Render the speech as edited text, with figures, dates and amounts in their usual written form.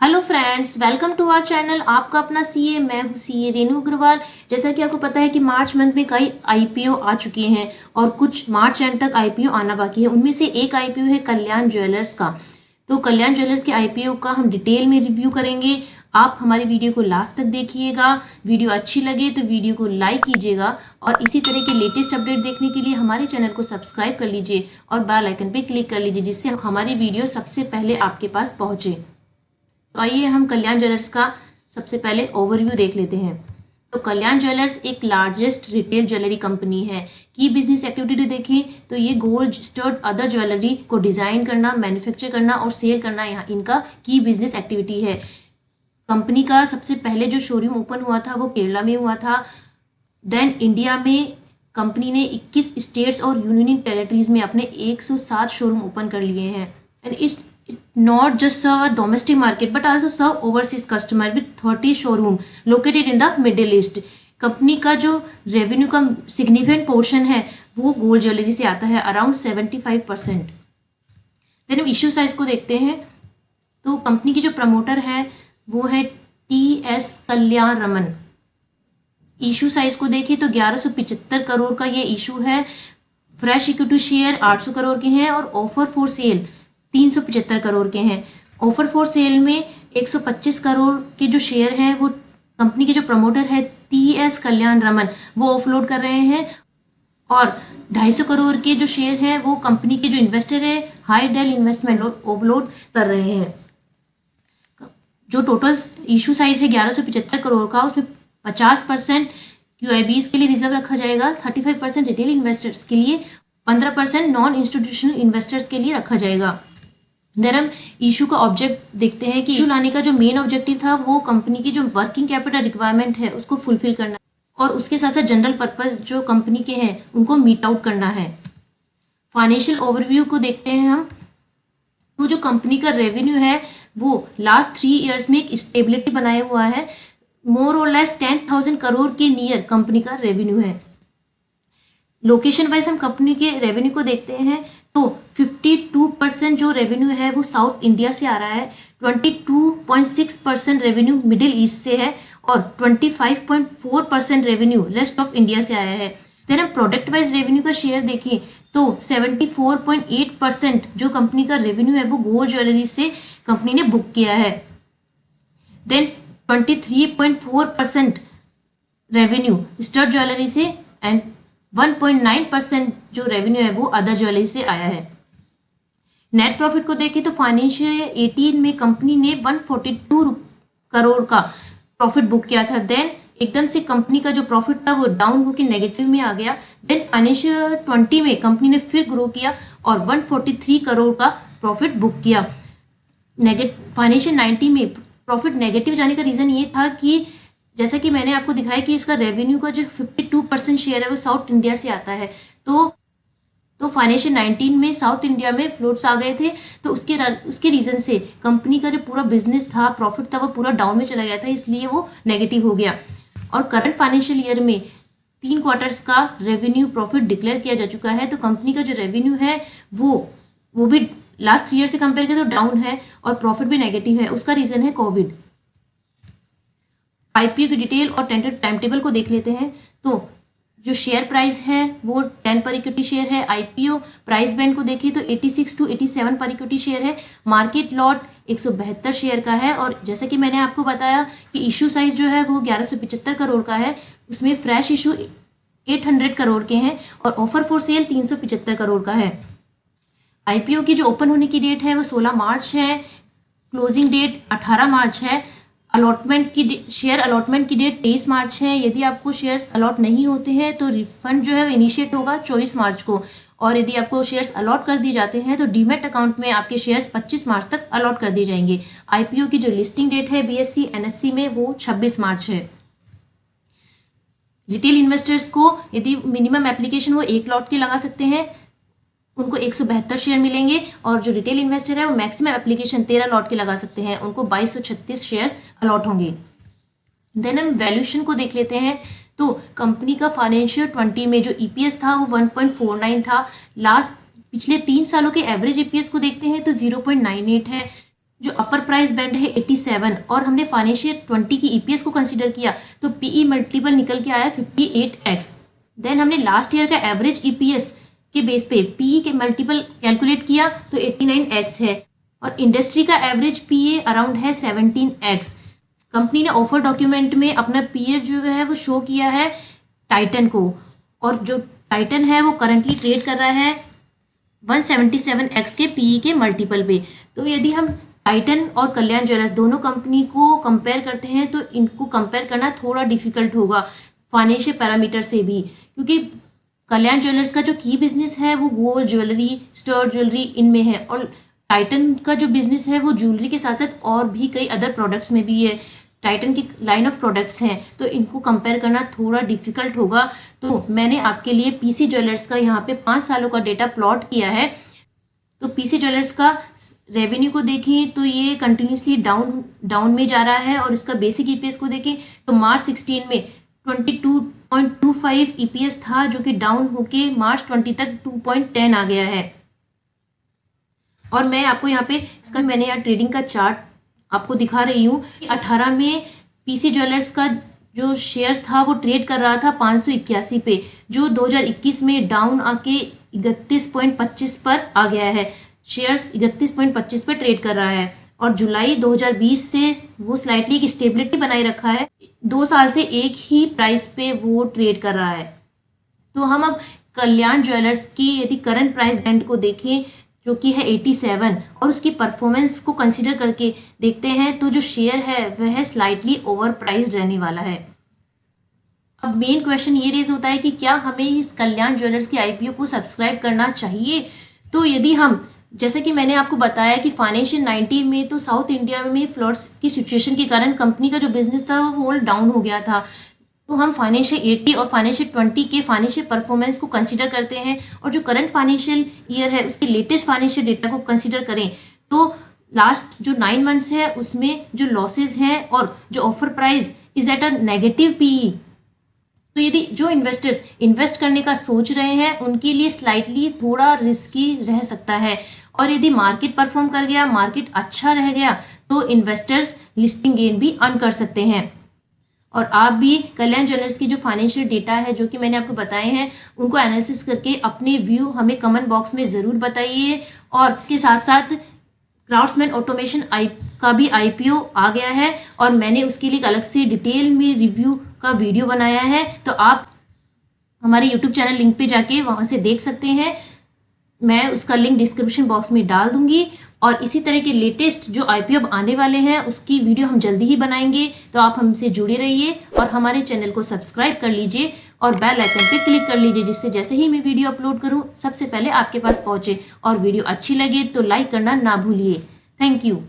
Hello friends, welcome to our channel. आपका अपना CA, मैं हूँ सीए रेनू अग्रवाल। जैसा कि आपको पता है कि मार्च मंथ में कई आईपीओ आ चुके हैं और कुछ मार्च एंड तक आईपीओ आना बाकी है। उनमें से एक आईपीओ है कल्याण ज्वेलर्स का। तो कल्याण ज्वेलर्स के आईपीओ का हम डिटेल में रिव्यू करेंगे। आप हमारी वीडियो को लास्ट तक देखिएगा। वीडियो अच्छी लगे तो वीडियो को लाइक कीजिएगा और इसी तरह के लेटेस्ट अपडेट देखने के लिए हमारे चैनल को सब्सक्राइब कर लीजिए और बेल आइकन पे क्लिक कर लीजिए, जिससे हमारी वीडियो सबसे पहले आपके पास पहुंचे। तो आइए हम कल्याण ज्वेलर्स का सबसे पहले ओवरव्यू देख लेते हैं। तो कल्याण ज्वेलर्स एक लार्जेस्ट रिटेल ज्वेलरी कंपनी है। की बिजनेस एक्टिविटी देखें तो ये गोल्ड, स्टड, अदर ज्वेलरी को डिज़ाइन करना, मैन्युफैक्चर करना और सेल करना यहाँ इनका की बिजनेस एक्टिविटी है। कंपनी का सबसे पहले जो शोरूम ओपन हुआ था वो केरला में हुआ था। देन इंडिया में कंपनी ने 21 स्टेट्स और यूनियन टेरेटरीज में अपने 107 शोरूम ओपन कर लिए हैं। And it's not just serve a domestic market but also serve overseas customer with 30 showroom located in the Middle East। Company का जो रेवेन्यू का सिग्निफिकेंट पोर्शन है वो गोल्ड ज्वेलरी से आता है, अराउंड 75%। देन हम इश्यू साइज को देखते हैं। तो कंपनी की जो प्रमोटर है वो है TS कल्याण रमन। इशू साइज को देखें तो 1175 करोड़ का ये इशू है। फ्रेश इक्विटी शेयर 800 करोड़ के हैं और ऑफर फॉर सेल 375 करोड़ के हैं। ऑफर फॉर सेल में 125 करोड़ के जो शेयर हैं वो कंपनी के जो प्रमोटर है TS कल्याण रमन वो ऑफलोड कर रहे हैं और 250 करोड़ के जो शेयर हैं वो कंपनी के जो इन्वेस्टर है हाई डेल इन्वेस्टमेंट ऑफलोड कर रहे हैं। जो टोटल इशू साइज है 1175 करोड़ का, उसमें 50% QIBs के लिए रिजर्व रखा जाएगा, 35% रिटेल इन्वेस्टर्स के लिए, 15% नॉन इंस्टीट्यूशनल इन्वेस्टर्स के लिए रखा जाएगा। देन हम इशू का ऑब्जेक्ट देखते हैं कि इशू लाने का जो मेन ऑब्जेक्टिव था वो कंपनी की जो वर्किंग कैपिटल रिक्वायरमेंट है उसको फुलफिल करना और उसके साथ साथ जनरल पर्पस जो कंपनी के हैं उनको मीट आउट करना है। फाइनेंशियल ओवरव्यू को देखते हैं हम। तो जो कंपनी का रेवेन्यू है वो लास्ट 3 ईयर्स में एक स्टेबिलिटी बनाया हुआ है। मोर और लेस 10,000 करोड़ के नियर कंपनी का रेवेन्यू है। लोकेशन वाइज हम कंपनी के रेवेन्यू को देखते हैं तो 52% जो रेवेन्यू है वो साउथ इंडिया से आ रहा है, 22.6% रेवेन्यू मिडिल ईस्ट से है और 25.4% रेवेन्यू रेस्ट ऑफ इंडिया से आया है। देन हम प्रोडक्ट वाइज रेवेन्यू का शेयर देखें तो 74.8% जो कंपनी का रेवेन्यू है वो गोल्ड ज्वेलरी से कंपनी ने बुक किया है। देन 23.4% रेवेन्यू स्टड ज्वेलरी से एंड 1.9% जो रेवेन्यू है वो अदर ज्वेलरी से आया है। नेट प्रॉफिट को देखें तो फाइनेंशियल 18 में कंपनी ने 142 करोड़ का प्रॉफिट बुक किया था। देन एकदम से कंपनी का जो प्रॉफिट था वो डाउन होकर नेगेटिव में आ गया। देन फाइनेंशियल 20 में कंपनी ने फिर ग्रो किया और 143 करोड़ का प्रॉफिट बुक किया। फाइनेंशियल 19 में प्रॉफिट नेगेटिव जाने का रीज़न ये था कि जैसा कि मैंने आपको दिखाया कि इसका रेवेन्यू का जो 52% शेयर है वो साउथ इंडिया से आता है। तो फाइनेंशियल 19 में साउथ इंडिया में फ्लोट्स आ गए थे, तो उसके रीज़न से कंपनी का जो पूरा बिजनेस था, प्रॉफिट था, वो पूरा डाउन में चला गया था, इसलिए वो नेगेटिव हो गया। और करंट फाइनेंशियल ईयर में 3 क्वार्टर्स का रेवेन्यू प्रॉफिट डिक्लेयर किया जा चुका है। तो कंपनी का जो रेवेन्यू है वो भी लास्ट 3 ईयर से कंपेयर करें तो डाउन है और प्रॉफिट भी नेगेटिव है। उसका रीज़न है कोविड। आईपीओ की डिटेल और टेंटेड टाइम टेबल को देख लेते हैं। तो जो शेयर प्राइस है वो 10 पर इक्विटी शेयर है। आईपीओ प्राइस बैंड को देखें तो 86 to 87 पर इक्विटी शेयर है। मार्केट लॉट 172 शेयर का है और जैसा कि मैंने आपको बताया कि इशू साइज जो है वो 1175 करोड़ का है। उसमें फ्रेश इशू 800 करोड़ के हैं और ऑफर फॉर सेल 375 करोड़ का है। आईपीओ की जो ओपन होने की डेट है वो 16 मार्च है। क्लोजिंग डेट 18 मार्च है। शेयर अलॉटमेंट की डेट 23 मार्च है। यदि आपको शेयर्स अलॉट नहीं होते हैं तो रिफंड जो है वो इनिशिएट होगा 24 मार्च को, और यदि आपको शेयर्स अलॉट कर दिए जाते हैं तो डीमैट अकाउंट में आपके शेयर्स 25 मार्च तक अलॉट कर दिए जाएंगे। आईपीओ की जो लिस्टिंग डेट है BSE NSE में वो 26 मार्च है। रिटेल इन्वेस्टर्स को यदि मिनिमम एप्लीकेशन वो 1 लॉट की लगा सकते हैं, उनको 172 शेयर मिलेंगे, और जो रिटेल इन्वेस्टर है वो मैक्सिमम एप्लीकेशन 13 लॉट के लगा सकते हैं, उनको 2236 शेयर्स अलॉट होंगे। देन हम वैल्यूएशन को देख लेते हैं। तो कंपनी का फाइनेंशियल 20 में जो ईपीएस था वो 1.49 था। लास्ट पिछले 3 सालों के एवरेज ईपीएस को देखते हैं तो 0.98 है। जो अपर प्राइस बैंड है 87 और हमने फाइनेंशियल 20 की ईपीएस को कंसिडर किया तो पीई मल्टीपल निकल के आया 58x। देन हमने लास्ट ईयर का एवरेज ईपीएस के बेस पे पीई के मल्टीपल कैलकुलेट किया तो 89x है और इंडस्ट्री का एवरेज पीए अराउंड है 17x। कंपनी ने ऑफर डॉक्यूमेंट में अपना पीए जो है वो शो किया है टाइटन को, और जो टाइटन है वो करंटली ट्रेड कर रहा है 177x के पीई के मल्टीपल पे। तो यदि हम टाइटन और कल्याण ज्वेलर्स दोनों कंपनी को कंपेयर करते हैं तो इनको कंपेयर करना थोड़ा डिफिकल्ट होगा फाइनेंशियल पैरामीटर से भी, क्योंकि कल्याण ज्वेलर्स का जो की बिजनेस है वो गोल्ड ज्वेलरी, स्टड ज्वेलरी इनमें है, और टाइटन का जो बिजनेस है वो ज्वेलरी के साथ साथ और भी कई अदर प्रोडक्ट्स में भी है। टाइटन की लाइन ऑफ प्रोडक्ट्स हैं तो इनको कंपेयर करना थोड़ा डिफिकल्ट होगा। तो मैंने आपके लिए पीसी ज्वेलर्स का यहाँ पे 5 सालों का डेटा प्लॉट किया है। तो पीसी ज्वेलर्स का रेवेन्यू को देखें तो ये कंटिन्यूसली डाउन में जा रहा है, और इसका बेसिक ईपीएस को देखें तो मार्च 16 में 22.25 ईपीएस था जो कि डाउन होके मार्च 20 तक 2.10 आ गया है। और मैं आपको यहाँ पे इसका मैंने यहाँ ट्रेडिंग का चार्ट आपको दिखा रही हूँ। 18 में पीसी ज्वेलर्स का जो शेयर था वो ट्रेड कर रहा था 581 पे, जो 2021 में डाउन आके 31.25 पर आ गया है। शेयर्स 31.25 पर ट्रेड कर रहा है, और जुलाई 2020 से वो स्लाइटली एक स्टेबिलिटी बनाए रखा है। 2 साल से एक ही प्राइस पे वो ट्रेड कर रहा है। तो हम अब कल्याण ज्वेलर्स की यदि करंट प्राइस बैंड को देखें जो कि है 87 और उसकी परफॉर्मेंस को कंसीडर करके देखते हैं तो जो शेयर है वह स्लाइटली ओवर प्राइस्ड रहने वाला है। अब मेन क्वेश्चन ये रेज होता है कि क्या हमें इस कल्याण ज्वेलर्स की आईपीओ को सब्सक्राइब करना चाहिए। तो यदि हम, जैसे कि मैंने आपको बताया कि फाइनेंशियल 90 में तो साउथ इंडिया में फ्लड्स की सिचुएशन के कारण कंपनी का जो बिजनेस था वो होल डाउन हो गया था। तो हम फाइनेंशियल 80 और फाइनेंशियल 20 के फाइनेंशियल परफॉर्मेंस को कंसीडर करते हैं, और जो करंट फाइनेंशियल ईयर है उसके लेटेस्ट फाइनेंशियल डेटा को कंसीडर करें तो लास्ट जो 9 मंथ्स है उसमें जो लॉसेज हैं और जो offer price is at a negative PE. तो यदि जो इन्वेस्टर्स इन्वेस्ट करने का सोच रहे हैं उनके लिए स्लाइटली थोड़ा रिस्की रह सकता है, और यदि मार्केट परफॉर्म कर गया, मार्केट अच्छा रह गया तो इन्वेस्टर्स लिस्टिंग गेन भी अर्न कर सकते हैं। और आप भी कल्याण ज्वेलर्स की जो फाइनेंशियल डेटा है जो कि मैंने आपको बताए हैं उनको एनालिसिस करके अपने व्यू हमें कमेंट बॉक्स में ज़रूर बताइए। और के साथ साथ क्राफ्ट्समैन ऑटोमेशन का भी आईपीओ आ गया है, और मैंने उसके लिए एक अलग से डिटेल में रिव्यू का वीडियो बनाया है, तो आप हमारे यूट्यूब चैनल लिंक पे जाके वहाँ से देख सकते हैं। मैं उसका लिंक डिस्क्रिप्शन बॉक्स में डाल दूंगी, और इसी तरह के लेटेस्ट जो आईपीओ अब आने वाले हैं उसकी वीडियो हम जल्दी ही बनाएंगे। तो आप हमसे जुड़े रहिए और हमारे चैनल को सब्सक्राइब कर लीजिए और बेल आइकन पे क्लिक कर लीजिए, जिससे जैसे ही मैं वीडियो अपलोड करूं सबसे पहले आपके पास पहुंचे। और वीडियो अच्छी लगे तो लाइक करना ना भूलिए। Thank you.